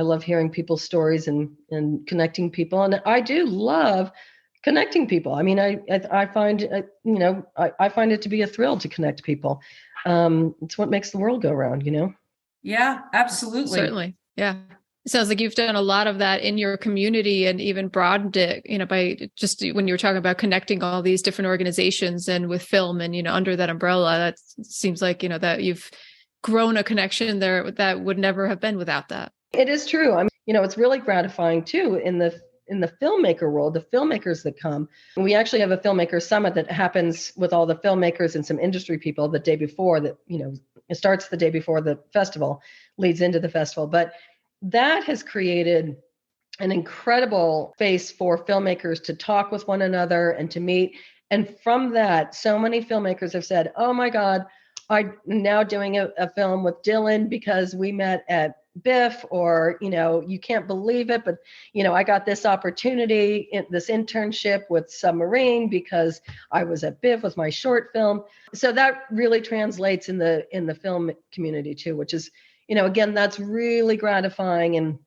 love hearing people's stories and connecting people. And I do love connecting people. I find I find it to be a thrill to connect people. It's what makes the world go round, Yeah, absolutely. Certainly. Yeah. It sounds like you've done a lot of that in your community, and even broadened it, by just when you were talking about connecting all these different organizations and with film and, under that umbrella. That seems like, that you've grown a connection there that would never have been without that. It is true. It's really gratifying too in the filmmaker world, the filmmakers that come. We actually have a filmmaker summit that happens with all the filmmakers and some industry people the day before that, it starts the day before the festival, leads into the festival. But that has created an incredible space for filmmakers to talk with one another and to meet. And from that, so many filmmakers have said, oh my God, I'm now doing a film with Dylan because we met at BIFF, or, you can't believe it, but, I got this opportunity, this internship with Submarine because I was at BIFF with my short film. So that really translates in the film community too, which is, again, that's really gratifying. And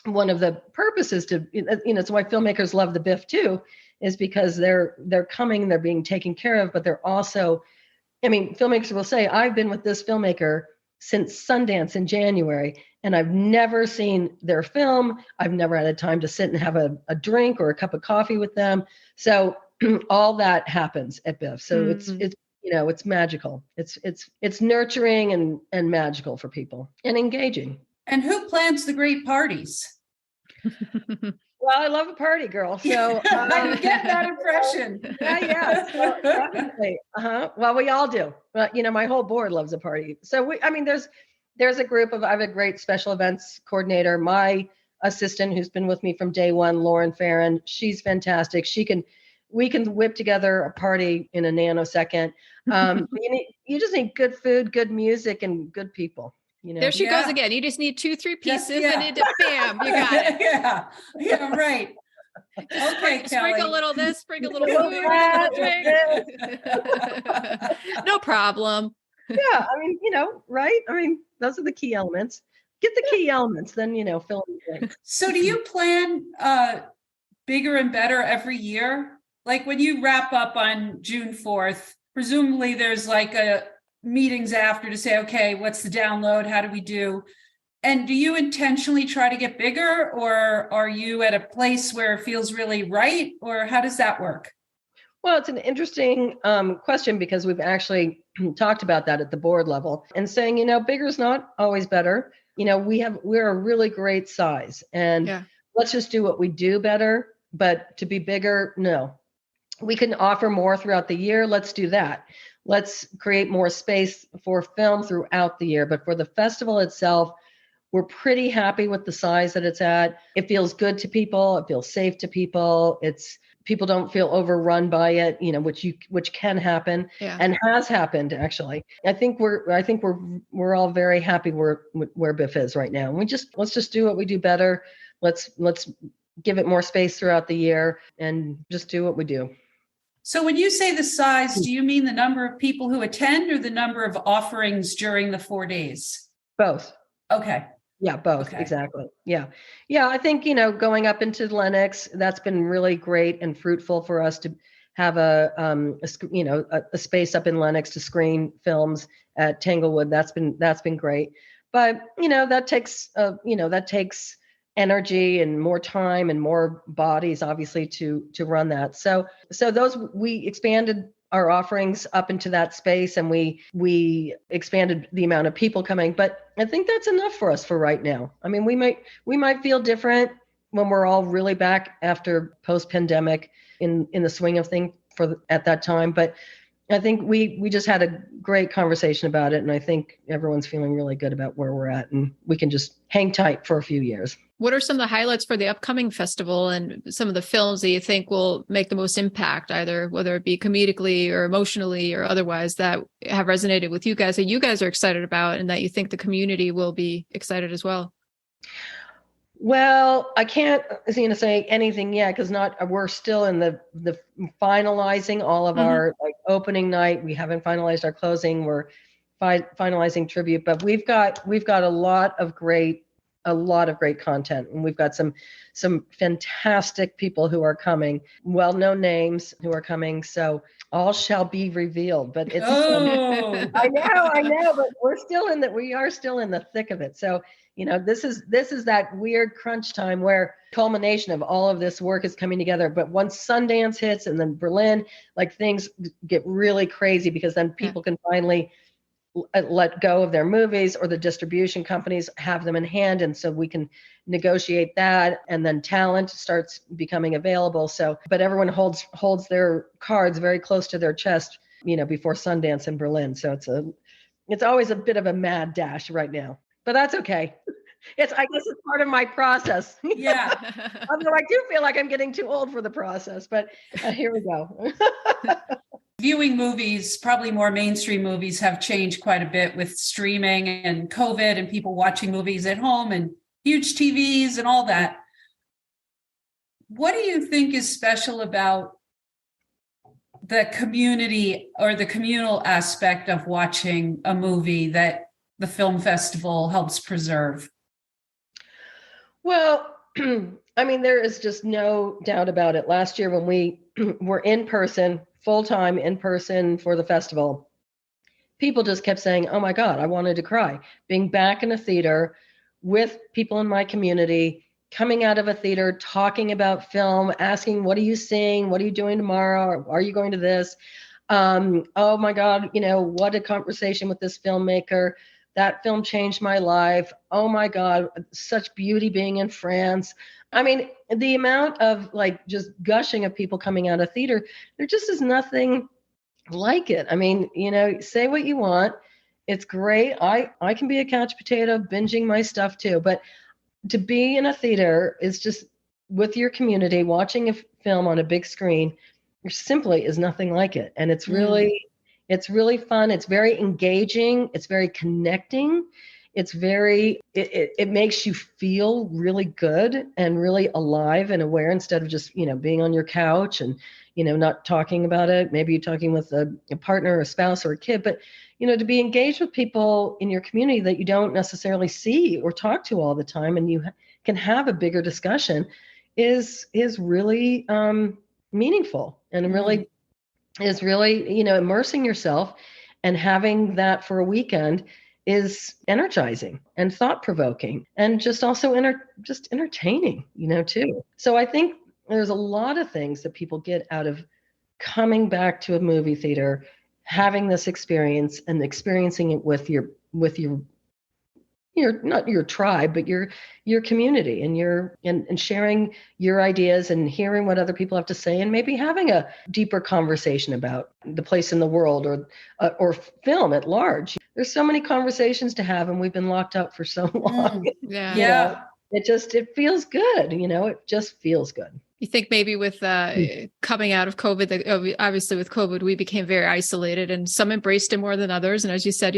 one of the purposes to, it's why filmmakers love the BIFF too, is because they're coming, they're being taken care of, but they're also, filmmakers will say, I've been with this filmmaker since Sundance in January, and I've never seen their film. I've never had a time to sit and have a drink or a cup of coffee with them. So all that happens at BIFF. So it's magical. It's nurturing and magical for people, and engaging. And who plans the great parties? Well, I love a party, girl. So I get that impression. Yeah. So, definitely. Well, we all do. But my whole board loves a party. So there's there's a group of, I have a great special events coordinator, my assistant who's been with me from day one, Lauren Farron. She's fantastic. We can whip together a party in a nanosecond. You just need good food, good music, and good people. There she goes again. You just need 2-3 pieces and bam, you got it. Yeah, right. Okay, sprinkle a little this, sprinkle a little food, a little drink. No problem. Yeah, I mean, right? I mean, those are the key elements. Get the key elements, then fill in the So do you plan bigger and better every year? Like when you wrap up on June 4th, presumably there's like meetings after to say, okay, what's the download? How do we do? And do you intentionally try to get bigger, or are you at a place where it feels really right? Or how does that work? Well, it's an interesting question, because we've actually talked about that at the board level and saying, bigger is not always better. We're a really great size, and let's just do what we do better. But to be bigger, no. We can offer more throughout the year. Let's do that. Let's create more space for film throughout the year. But for the festival itself, we're pretty happy with the size that it's at. It feels good to people. It feels safe to people. People don't feel overrun by it, which can happen and has happened actually. I think we're all very happy where BIFF is right now. And let's just do what we do better. Let's give it more space throughout the year and just do what we do. So when you say the size, do you mean the number of people who attend or the number of offerings during the 4 days? Both. Okay. Yeah, both. Okay. Exactly. Yeah. I think, going up into Lenox, that's been really great and fruitful for us to have a space up in Lenox to screen films at Tanglewood. That's been great. But, that takes energy and more time and more bodies, obviously, to run that. So we expanded our offerings up into that space, and we expanded the amount of people coming. But I think that's enough for us for right now. I mean, we might feel different when we're all really back after post-pandemic in the swing of things at that time. But I think we just had a great conversation about it, and I think everyone's feeling really good about where we're at, and we can just hang tight for a few years. What are some of the highlights for the upcoming festival, and some of the films that you think will make the most impact, either whether it be comedically or emotionally or otherwise, that have resonated with you guys, that you guys are excited about, and that you think the community will be excited as well? Well, I can't say anything yet, because we're still in the finalizing all of our opening night. We haven't finalized our closing. We're finalizing tribute, but we've got a lot of great content, and we've got some fantastic people who are coming, well-known names who are coming. So all shall be revealed. But it's I know, but we are still in the thick of it. So this is that weird crunch time where culmination of all of this work is coming together. But once Sundance hits and then Berlin, like, things get really crazy, because then people can finally let go of their movies, or the distribution companies have them in hand. And so we can negotiate that, and then talent starts becoming available. So, but everyone holds their cards very close to their chest, before Sundance in Berlin. So it's always a bit of a mad dash right now, but that's okay. I guess it's part of my process. Yeah. Although I do feel like I'm getting too old for the process, but here we go. Viewing movies, probably more mainstream movies, have changed quite a bit with streaming and COVID and people watching movies at home and huge TVs and all that. What do you think is special about the community or the communal aspect of watching a movie that the film festival helps preserve? Well, I mean, there is just no doubt about it. Last year when we were in person, full-time in person for the festival, people just kept saying, oh my God, I wanted to cry. Being back in a theater with people in my community, coming out of a theater, talking about film, asking, what are you seeing? What are you doing tomorrow? Are you going to this? Oh my God, what a conversation with this filmmaker. That film changed my life. Oh my God, such beauty being in France. I mean, the amount of just gushing of people coming out of theater, there just is nothing like it. I mean, say what you want. It's great. I can be a couch potato binging my stuff too, but to be in a theater is just with your community watching a film on a big screen. There simply is nothing like it, and it's really fun. It's very engaging. It's very connecting. It makes you feel really good and really alive and aware instead of just, being on your couch and, not talking about it. Maybe you're talking with a partner or a spouse or a kid, but, to be engaged with people in your community that you don't necessarily see or talk to all the time, and you can have a bigger discussion is really meaningful, and really is really, immersing yourself and having that for a weekend is energizing and thought-provoking and just also just entertaining, too. So I think there's a lot of things that people get out of coming back to a movie theater, having this experience and experiencing it with your not your tribe, but your community, and sharing your ideas and hearing what other people have to say, and maybe having a deeper conversation about the place in the world or film at large. There's so many conversations to have, and we've been locked up for so long. Yeah. It feels good. It just feels good. You think maybe with coming out of COVID, obviously with COVID, we became very isolated, and some embraced it more than others. And as you said,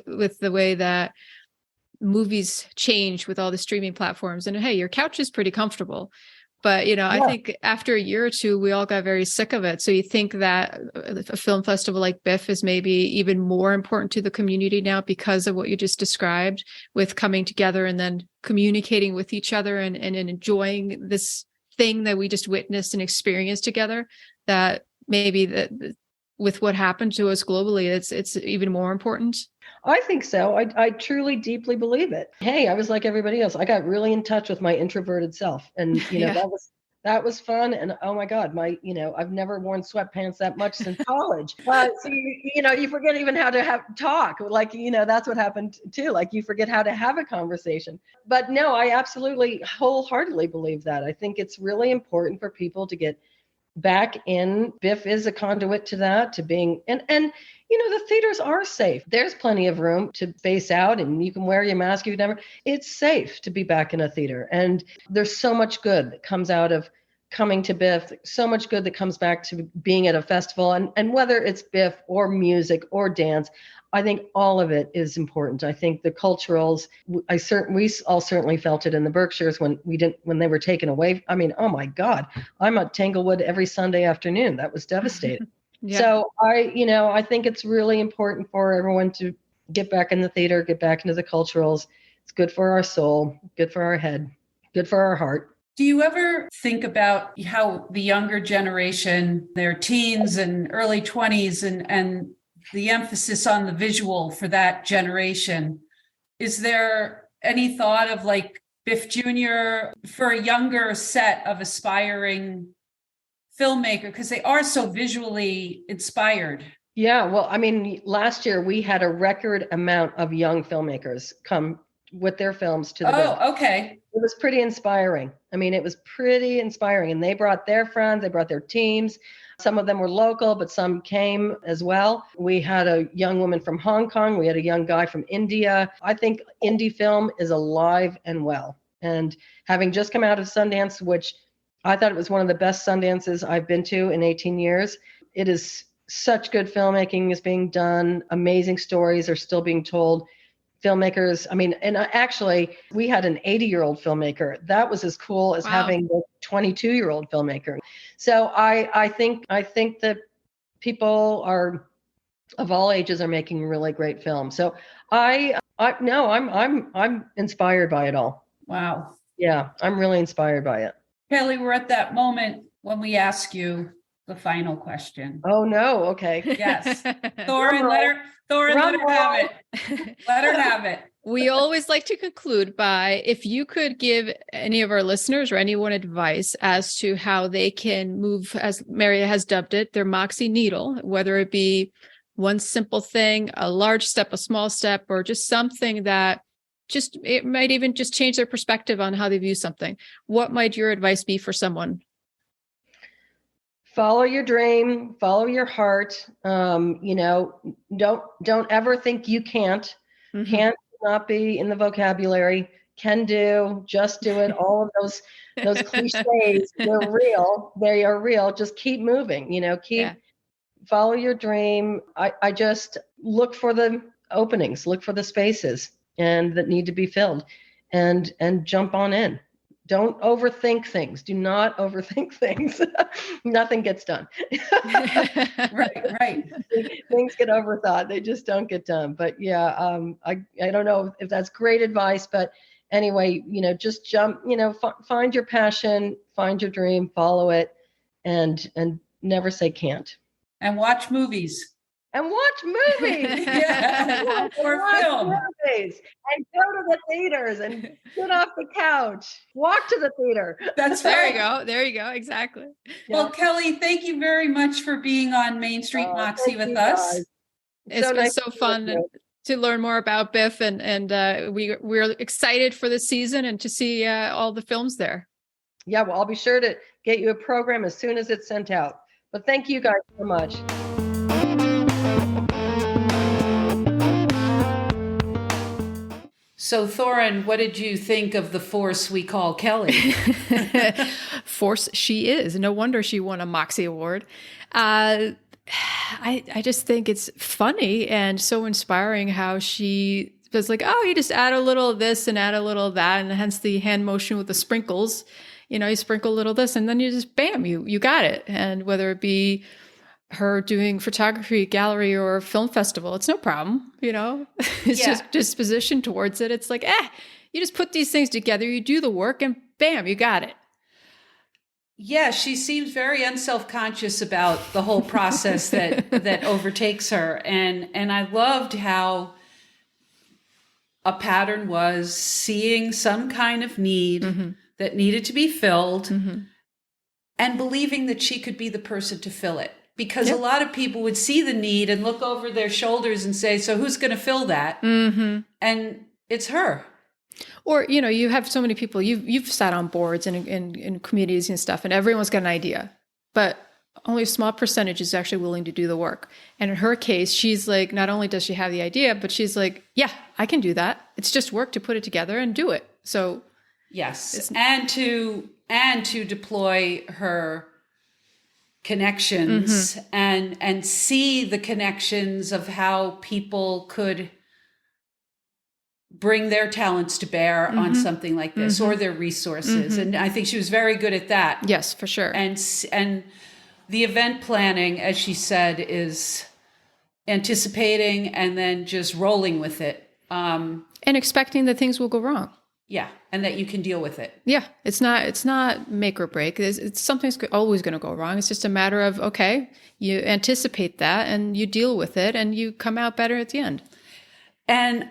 with the way that movies change with all the streaming platforms, and hey, your couch is pretty comfortable. But, I think after a year or two, we all got very sick of it. So you think that a film festival like BIFF is maybe even more important to the community now because of what you just described, with coming together and then communicating with each other and enjoying this thing that we just witnessed and experienced together, that maybe with what happened to us globally, it's even more important. I think so. I truly, deeply believe it. Hey, I was like everybody else. I got really in touch with my introverted self, and that was fun. And oh my God, I've never worn sweatpants that much since college. So you forget even how to talk. Like, that's what happened too. Like, you forget how to have a conversation. But no, I absolutely wholeheartedly believe that. I think it's really important for people to get back in. BIFF is a conduit to that, to being, and the theaters are safe. There's plenty of room to space out, and you can wear your mask. It's safe to be back in a theater. And there's so much good that comes out of coming to BIFF, so much good that comes back to being at a festival. And whether it's BIFF or music or dance, I think all of it is important. I think the culturals, we all certainly felt it in the Berkshires when they were taken away. I mean, oh my God, I'm at Tanglewood every Sunday afternoon. That was devastating. Yeah. So I think it's really important for everyone to get back in the theater, get back into the culturals. It's good for our soul, good for our head, good for our heart. Do you ever think about how the younger generation, their teens and early 20s, and the emphasis on the visual for that generation? Is there any thought of like BIFF Jr. for a younger set of aspiring filmmaker, because they are so visually inspired? Yeah, well, I mean, last year we had a record amount of young filmmakers come with their films to the BIFF. Okay. It was pretty inspiring. I mean, it was pretty inspiring, and they brought their friends, they brought their teams. Some of them were local, but some came as well. We had a young woman from Hong Kong. We had a young guy from India. I think indie film is alive and well. And having just come out of Sundance, which I thought it was one of the best Sundances I've been to in 18 years. It is such good filmmaking is being done. Amazing stories are still being told. Filmmakers, I mean, and actually, we had an 80-year-old filmmaker. That was as cool as having a 22-year-old filmmaker. So I think that people of all ages are making really great films. So I'm inspired by it all. Wow. Yeah, I'm really inspired by it. Kelley, we're at that moment when we ask you the final question. Oh no, okay. Yes. Thorin, let her have it. Let her have it. We always like to conclude by, if you could give any of our listeners or anyone advice as to how they can move, as Maria has dubbed it, their Moxie needle, whether it be one simple thing, a large step, a small step, or just something that it might even just change their perspective on how they view something. What might your advice be for someone? follow your dream, follow your heart. Don't ever think you can't. Mhm. Can't not be in the vocabulary. Can do, just do it. All of those cliches, they're real. They are real. Just keep moving. Yeah. Follow your dream. I just look for the openings, look for the spaces and that need to be filled, and jump on in. Don't overthink things. Do not overthink things. Nothing gets done. Right. Things get overthought. They just don't get done. But yeah, I don't know if that's great advice, but anyway, just jump, find your passion, find your dream, follow it, and never say can't. And watch movies. And watch movies. Yeah. Or Watch film. movies. And go to the theaters and get off the couch. Walk to the theater. That's There right. you go. There you go. Exactly. Well, Kelley, thank you very much for being on Main Street Moxie Thank with you, us. guys. It's been nice so to be fun with you. to learn more about BIFF, and we're excited for the season and to see all the films there. Yeah, well, I'll be sure to get you a program as soon as it's sent out. But thank you guys so much. So, Thorin, what did you think of the force we call Kelley? Force she is. No wonder she won a Moxie Award. I just think it's funny and so inspiring how she was like, oh, you just add a little of this and add a little of that, and hence the hand motion with the sprinkles. You sprinkle a little of this, and then you just bam, you got it. And whether it be her doing photography, gallery, or film festival, it's no problem. It's just disposition towards it. It's like, you just put these things together, you do the work, and bam, you got it. Yeah, she seems very unself-conscious about the whole process that overtakes her. And I loved how a pattern was seeing some kind of need that needed to be filled and believing that she could be the person to fill it. Because a lot of people would see the need and look over their shoulders and say, so who's going to fill that? And it's her. Or, you have so many people, you've sat on boards and in communities and stuff, and everyone's got an idea, but only a small percentage is actually willing to do the work. And in her case, she's like, not only does she have the idea, but she's like, yeah, I can do that. It's just work to put it together and do it. So yes, and to deploy her connections and see the connections of how people could bring their talents to bear on something like this or their resources. And I think she was very good at that. yes, for sure. And the event planning, as she said, is anticipating and then just rolling with it. And expecting that things will go wrong. Yeah, and that you can deal with it. Yeah, it's not make or break. It's something's always going to go wrong. It's just a matter of, okay, you anticipate that and you deal with it and you come out better at the end. And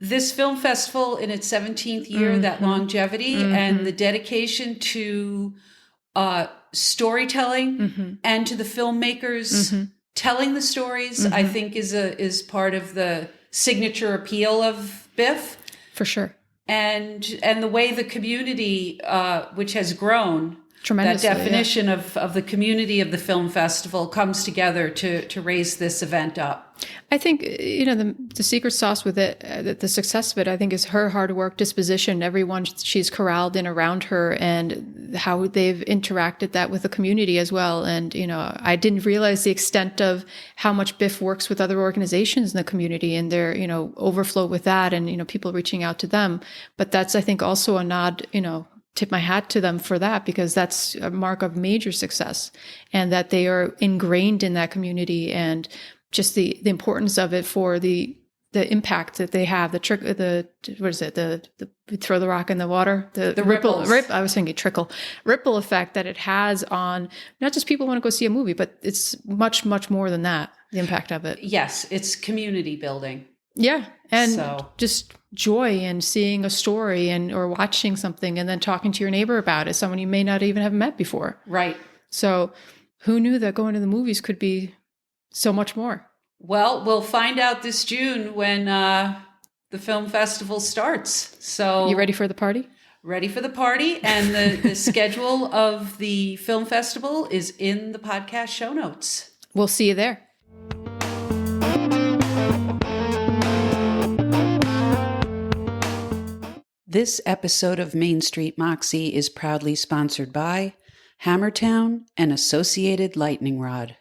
this film festival in its 17th year, that longevity and the dedication to storytelling and to the filmmakers telling the stories, I think is part of the signature appeal of BIFF. For sure. And the way the community, which has grown, Tremendously, that definition of the community of the film festival comes together to raise this event up. I think, the secret sauce with it, the success of it, I think, is her hard work, disposition, everyone she's corralled in around her, and how they've interacted that with the community as well. And, I didn't realize the extent of how much BIFF works with other organizations in the community and their, overflow with that and, people reaching out to them. But that's, I think, also a nod, tip my hat to them for that, because that's a mark of major success, and that they are ingrained in that community, and just the importance of it for the impact that they have, we throw the rock in the water, the ripples. I was thinking ripple effect that it has on not just people who want to go see a movie, but it's much, much more than that, the impact of it. Yes, it's community building. Yeah. And just joy in seeing a story or watching something and then talking to your neighbor about it, someone you may not even have met before. Right. So who knew that going to the movies could be so much more? Well, we'll find out this June when the film festival starts. So you ready for the party? ready for the party. And the schedule of the film festival is in the podcast show notes. We'll see you there. This episode of Main Street Moxie is proudly sponsored by Hammertown and Associated Lightning Rod.